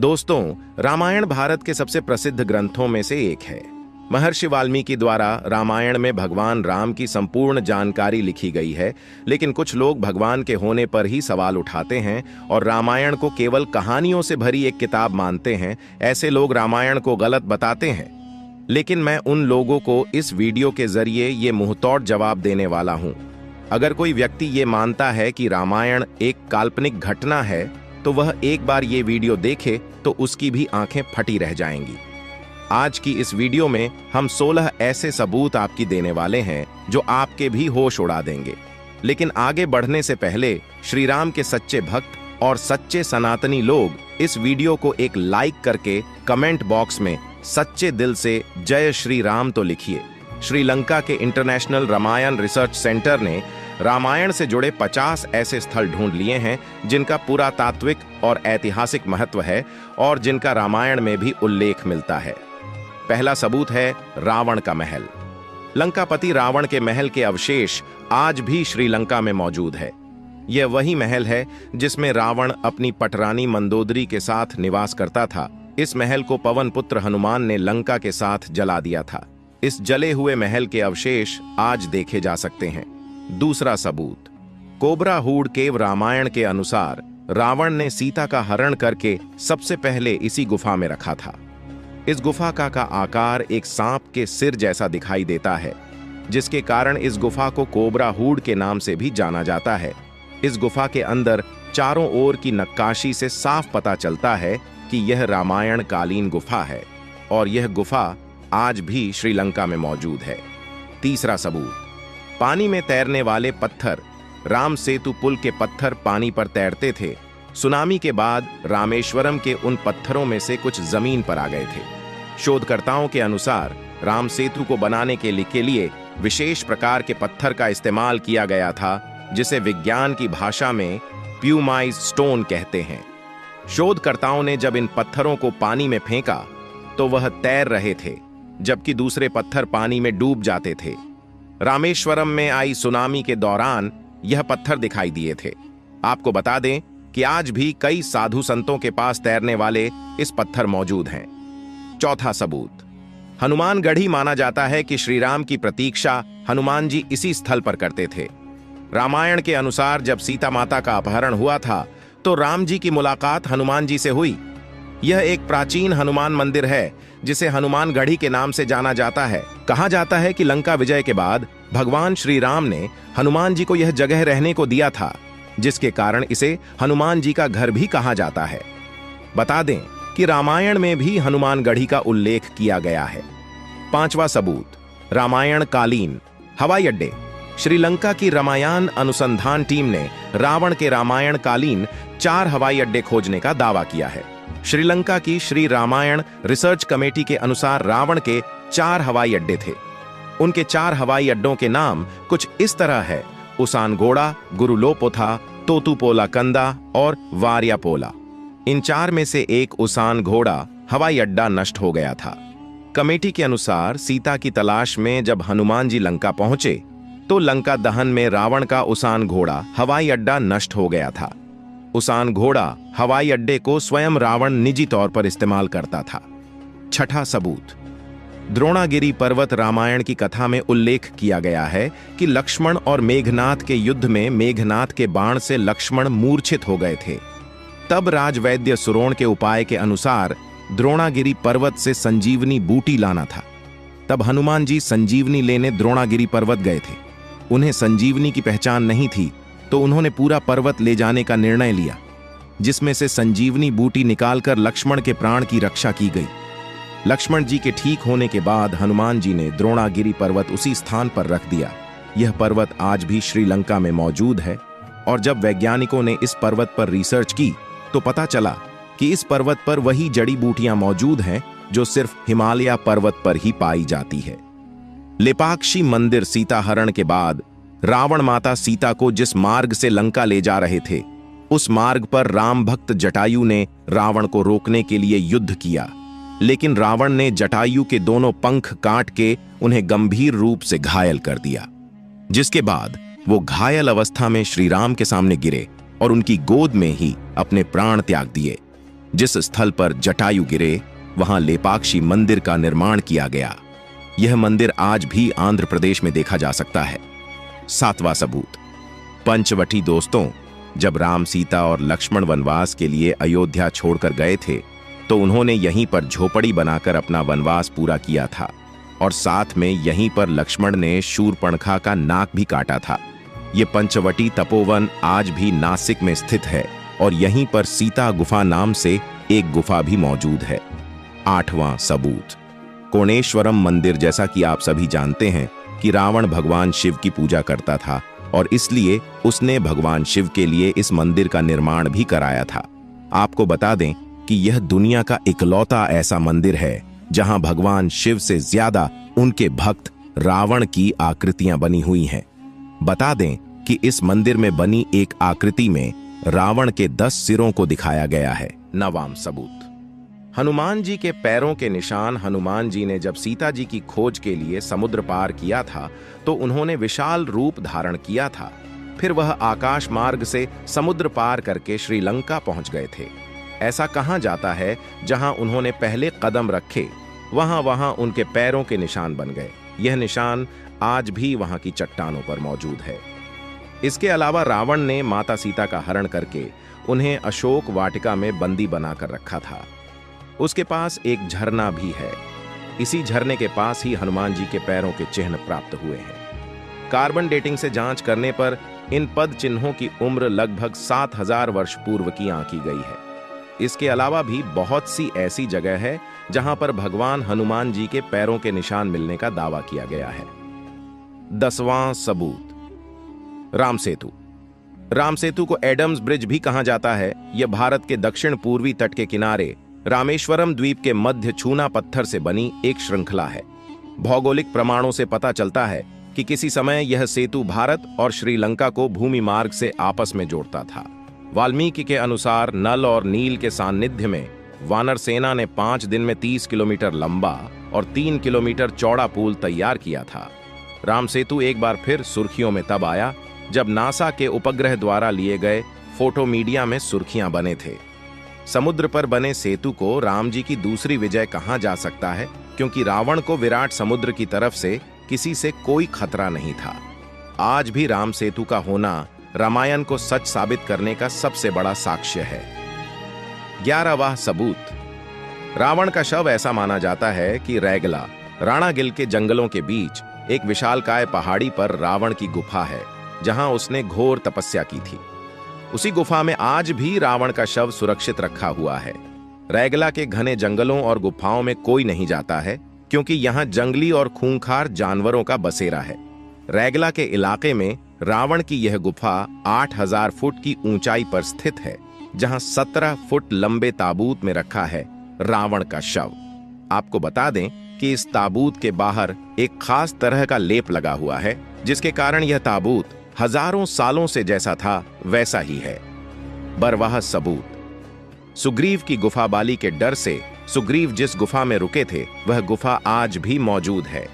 दोस्तों, रामायण भारत के सबसे प्रसिद्ध ग्रंथों में से एक है। महर्षि वाल्मीकि द्वारा रामायण में भगवान राम की संपूर्ण जानकारी लिखी गई है, लेकिन कुछ लोग भगवान के होने पर ही सवाल उठाते हैं और रामायण को केवल कहानियों से भरी एक किताब मानते हैं। ऐसे लोग रामायण को गलत बताते हैं, लेकिन मैं उन लोगों को इस वीडियो के जरिए ये मुंहतोड़ जवाब देने वाला हूं। अगर कोई व्यक्ति ये मानता है कि रामायण एक काल्पनिक घटना है, तो वह एक बार ये वीडियो देखे तो उसकी भी आंखें फटी रह जाएंगी। आज की इस वीडियो में हम 16 ऐसे सबूत आपकी देने वाले हैं जो आपके भी होश उड़ा देंगे। लेकिन आगे बढ़ने से पहले श्री राम के सच्चे भक्त और सच्चे सनातनी लोग इस वीडियो को एक लाइक करके कमेंट बॉक्स में सच्चे दिल से जय श्री राम तो लिखिए। श्रीलंका के इंटरनेशनल रामायण रिसर्च सेंटर ने रामायण से जुड़े 50 ऐसे स्थल ढूंढ लिए हैं जिनका पुरातात्विक और ऐतिहासिक महत्व है और जिनका रामायण में भी उल्लेख मिलता है। पहला सबूत है रावण का महल। लंकापति रावण के महल के अवशेष आज भी श्रीलंका में मौजूद है। यह वही महल है जिसमें रावण अपनी पटरानी मंदोदरी के साथ निवास करता था। इस महल को पवन पुत्र हनुमान ने लंका के साथ जला दिया था। इस जले हुए महल के अवशेष आज देखे जा सकते हैं। दूसरा सबूत, कोबरा हूड केव। रामायण के अनुसार रावण ने सीता का हरण करके सबसे पहले इसी गुफा में रखा था। इस गुफा का आकार एक सांप के सिर जैसा दिखाई देता है, जिसके कारण इस गुफा को कोबरा हूड के नाम से भी जाना जाता है। इस गुफा के अंदर चारों ओर की नक्काशी से साफ पता चलता है कि यह रामायण कालीन गुफा है और यह गुफा आज भी श्रीलंका में मौजूद है। तीसरा सबूत, पानी में तैरने वाले पत्थर। राम सेतु पुल के पत्थर पानी पर तैरते थे। सुनामी के बाद रामेश्वरम के उन पत्थरों में से कुछ जमीन पर आ गए थे। शोधकर्ताओं के अनुसार राम सेतु को बनाने के लिए विशेष प्रकार के पत्थर का इस्तेमाल किया गया था, जिसे विज्ञान की भाषा में प्यूमाइज स्टोन कहते हैं। शोधकर्ताओं ने जब इन पत्थरों को पानी में फेंका तो वह तैर रहे थे, जबकि दूसरे पत्थर पानी में डूब जाते थे। रामेश्वरम में आई सुनामी के दौरान यह पत्थर दिखाई दिए थे। आपको बता दें कि आज भी कई साधु संतों के पास तैरने वाले इस पत्थर मौजूद हैं। चौथा सबूत, हनुमानगढ़ी। माना जाता है कि श्री राम की प्रतीक्षा हनुमान जी इसी स्थल पर करते थे। रामायण के अनुसार जब सीता माता का अपहरण हुआ था तो राम जी की मुलाकात हनुमान जी से हुई। यह एक प्राचीन हनुमान मंदिर है जिसे हनुमानगढ़ी के नाम से जाना जाता है। कहा जाता है कि लंका विजय के बाद भगवान श्री राम ने हनुमान जी को यह जगह रहने को दिया था, जिसके कारण इसे हनुमान जी का घर भी कहा जाता है। बता दें कि रामायण में भी हनुमानगढ़ी का उल्लेख किया गया है। पांचवा सबूत, रामायण कालीन हवाई अड्डे। श्रीलंका की रामायण अनुसंधान टीम ने रावण के रामायण कालीन 4 हवाई अड्डे खोजने का दावा किया है। श्रीलंका की श्री रामायण रिसर्च कमेटी के अनुसार रावण के 4 हवाई अड्डे थे। उनके 4 हवाई अड्डों के नाम कुछ इस तरह है: उसानगोड़ा, गुरुलोपोथा, तोतुपोला कंदा और वारियापोला। इन 4 में से एक उसानगोड़ा हवाई अड्डा नष्ट हो गया था। कमेटी के अनुसार सीता की तलाश में जब हनुमान जी लंका पहुंचे तो लंका दहन में रावण का उसानगोड़ा हवाई अड्डा नष्ट हो गया था। उसानगोड़ा हवाई अड्डे को स्वयं रावण निजी तौर पर इस्तेमाल करता था। छठा सबूत, द्रोणागिरी पर्वत। रामायण की कथा में उल्लेख किया गया है कि लक्ष्मण और मेघनाथ के युद्ध में मेघनाथ के बाण से लक्ष्मण मूर्छित हो गए थे। तब राजवैद्य सुरोण के उपाय के अनुसार द्रोणागिरी पर्वत से संजीवनी बूटी लाना था। तब हनुमान जी संजीवनी लेने द्रोणागिरी पर्वत गए थे। उन्हें संजीवनी की पहचान नहीं थी, तो उन्होंने पूरा पर्वत ले जाने का निर्णय लिया, जिसमें से संजीवनी बूटी निकालकर लक्ष्मण के प्राण की रक्षा की गई। लक्ष्मण जी के ठीक होने के बाद हनुमान जी ने द्रोणागिरी पर्वत उसी स्थान पर रख दिया। यह पर्वत आज भी श्रीलंका में मौजूद है और जब वैज्ञानिकों ने इस पर्वत पर रिसर्च की तो पता चला कि इस पर्वत पर वही जड़ी बूटियां मौजूद हैं जो सिर्फ हिमालय पर्वत पर ही पाई जाती है। लेपाक्षी मंदिर। सीता हरण के बाद रावण माता सीता को जिस मार्ग से लंका ले जा रहे थे, उस मार्ग पर राम भक्त जटायु ने रावण को रोकने के लिए युद्ध किया, लेकिन रावण ने जटायु के दोनों पंख काट के उन्हें गंभीर रूप से घायल कर दिया, जिसके बाद वो घायल अवस्था में श्री राम के सामने गिरे और उनकी गोद में ही अपने प्राण त्याग दिए। जिस स्थल पर जटायु गिरे वहां लेपाक्षी मंदिर का निर्माण किया गया। यह मंदिर आज भी आंध्र प्रदेश में देखा जा सकता है। 7वां सबूत, पंचवटी। दोस्तों, जब राम, सीता और लक्ष्मण वनवास के लिए अयोध्या छोड़कर गए थे तो उन्होंने यहीं पर झोपड़ी बनाकर अपना वनवास पूरा किया था और साथ में यहीं पर लक्ष्मण ने शूर्पणखा का नाक भी काटा था। ये पंचवटी तपोवन आज भी नासिक में स्थित है और यहीं पर सीता गुफा नाम से एक गुफा भी मौजूद है। 8वां सबूत, कोणेश्वरम मंदिर। जैसा कि आप सभी जानते हैं कि रावण भगवान शिव की पूजा करता था और इसलिए उसने भगवान शिव के लिए इस मंदिर का निर्माण भी कराया था। आपको बता दें कि यह दुनिया का इकलौता ऐसा मंदिर है जहां भगवान शिव से ज्यादा उनके भक्त रावण की आकृतियां बनी हुई हैं। बता दें कि इस मंदिर में बनी एक आकृति में रावण के 10 सिरों को दिखाया गया है। 9वां सबूत, हनुमान जी के पैरों के निशान। हनुमान जी ने जब सीता जी की खोज के लिए समुद्र पार किया था तो उन्होंने विशाल रूप धारण किया था। फिर वह आकाश मार्ग से समुद्र पार करके श्रीलंका पहुंच गए थे। ऐसा कहा जाता है जहां उन्होंने पहले कदम रखे वहां उनके पैरों के निशान बन गए। यह निशान आज भी वहां की चट्टानों पर मौजूद है। इसके अलावा रावण ने माता सीता का हरण करके उन्हें अशोक वाटिका में बंदी बनाकर रखा था। उसके पास एक झरना भी है। इसी झरने के पास ही हनुमान जी के पैरों के चिन्ह प्राप्त हुए हैं। कार्बन डेटिंग से जांच करने पर इन पद चिन्हों की उम्र लगभग 7000 वर्ष पूर्व की आंकी गई है। इसके अलावा भी बहुत सी ऐसी जगह है जहां पर भगवान हनुमान जी के पैरों के निशान मिलने का दावा किया गया है। 10वां सबूत, राम सेतु। राम सेतु को एडम्स ब्रिज भी कहा जाता है। यह भारत के दक्षिण पूर्वी तट के किनारे रामेश्वरम द्वीप के मध्य चूना पत्थर से बनी एक श्रृंखला है। भौगोलिक प्रमाणों से पता चलता है कि किसी समय यह सेतु भारत और श्रीलंका को भूमि मार्ग से आपस में जोड़ता था। वाल्मीकि के अनुसार नल और नील के सान्निध्य में वानर सेना ने 5 दिन में 30 किलोमीटर लंबा और 3 किलोमीटर चौड़ा पुल तैयार किया था। राम सेतु एक बार फिर सुर्खियों में तब आया जब नासा के उपग्रह द्वारा लिए गए फोटो मीडिया में सुर्खियां बने थे। समुद्र पर बने सेतु को राम जी की दूसरी विजय कहा जा सकता है क्योंकि रावण को विराट समुद्र की तरफ से किसी से कोई खतरा नहीं था। आज भी राम सेतु का होना रामायण को सच साबित करने का सबसे बड़ा साक्ष्य है। 11वां सबूत, रावण का शव। ऐसा माना जाता है कि रैगला राणागिल के जंगलों के बीच एक विशालकाय पहाड़ी पर रावण की गुफा है जहां उसने घोर तपस्या की थी। उसी गुफा में आज भी रावण का शव सुरक्षित रखा हुआ है। रैगला के घने जंगलों और गुफाओं में कोई नहीं जाता है क्योंकि यहां जंगली और खूंखार जानवरों का बसेरा है। रैगला के इलाके में रावण की यह गुफा 8000 फुट की ऊंचाई पर स्थित है जहां 17 फुट लंबे ताबूत में रखा है रावण का शव। आपको बता दें कि इस ताबूत के बाहर एक खास तरह का लेप लगा हुआ है जिसके कारण यह ताबूत हजारों सालों से जैसा था वैसा ही है। 12वां सबूत, सुग्रीव की गुफा। बाली के डर से सुग्रीव जिस गुफा में रुके थे वह गुफा आज भी मौजूद है।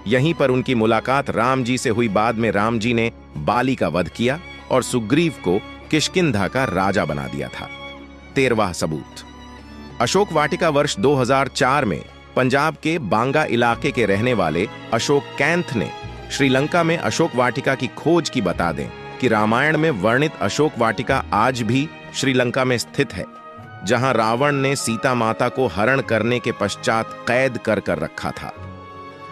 यहीं पर उनकी मुलाकात राम जी से हुई। बाद में राम जी ने बाली का वध किया और सुग्रीव को किष्किंधा का राजा बना दिया था। 13वां सबूत, अशोक वाटिका। वर्ष 2004 में पंजाब के बांगा इलाके के रहने वाले अशोक कैंथ ने श्रीलंका में अशोक वाटिका की खोज की। बता दें कि रामायण में वर्णित अशोक वाटिका आज भी श्रीलंका में स्थित है जहां रावण ने सीता माता को हरण करने के पश्चात कैद कर रखा था।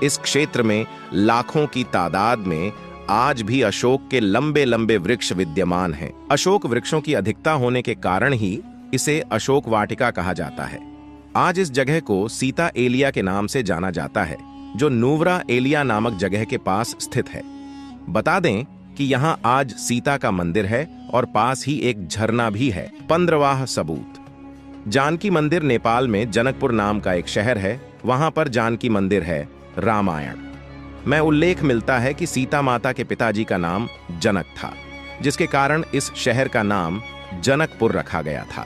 इस क्षेत्र में लाखों की तादाद में आज भी अशोक के लंबे लंबे वृक्ष विद्यमान हैं। अशोक वृक्षों की अधिकता होने के कारण ही इसे अशोक वाटिका कहा जाता है। आज इस जगह को सीता एलिया के नाम से जाना जाता है जो नूवरा एलिया नामक जगह के पास स्थित है। बता दें कि यहां आज सीता का मंदिर है और पास ही एक झरना भी है। 15वां सबूत, जानकी मंदिर। नेपाल में जनकपुर नाम का एक शहर है, वहां पर जानकी मंदिर है। रामायण में उल्लेख मिलता है कि सीता माता के पिताजी का नाम जनक था जिसके कारण इस शहर का नाम जनकपुर रखा गया था।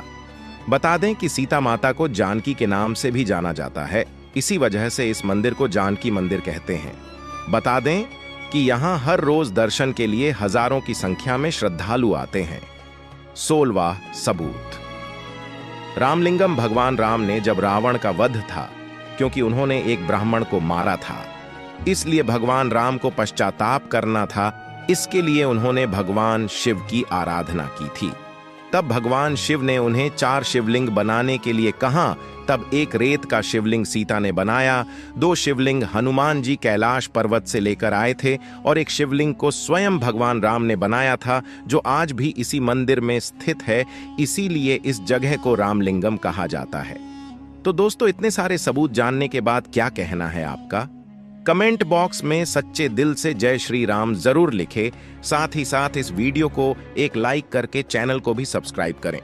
बता दें कि सीता माता को जानकी के नाम से भी जाना जाता है, इसी वजह से इस मंदिर को जानकी मंदिर कहते हैं। बता दें कि यहां हर रोज दर्शन के लिए हजारों की संख्या में श्रद्धालु आते हैं। 16वां सबूत, रामलिंगम भगवान राम ने जब रावण का वध था, क्योंकि उन्होंने एक ब्राह्मण को मारा था, इसलिए भगवान राम को पश्चाताप करना था। इसके लिए उन्होंने भगवान शिव की आराधना की थी। तब भगवान शिव ने उन्हें 4 शिवलिंग बनाने के लिए कहा। तब एक रेत का शिवलिंग सीता ने बनाया, 2 शिवलिंग हनुमान जी कैलाश पर्वत से लेकर आए थे और एक शिवलिंग को स्वयं भगवान राम ने बनाया था, जो आज भी इसी मंदिर में स्थित है। इसीलिए इस जगह को रामलिंगम कहा जाता है। तो दोस्तों, इतने सारे सबूत जानने के बाद क्या कहना है आपका? कमेंट बॉक्स में सच्चे दिल से जय श्री राम जरूर लिखें। साथ ही साथ इस वीडियो को एक लाइक करके चैनल को भी सब्सक्राइब करें।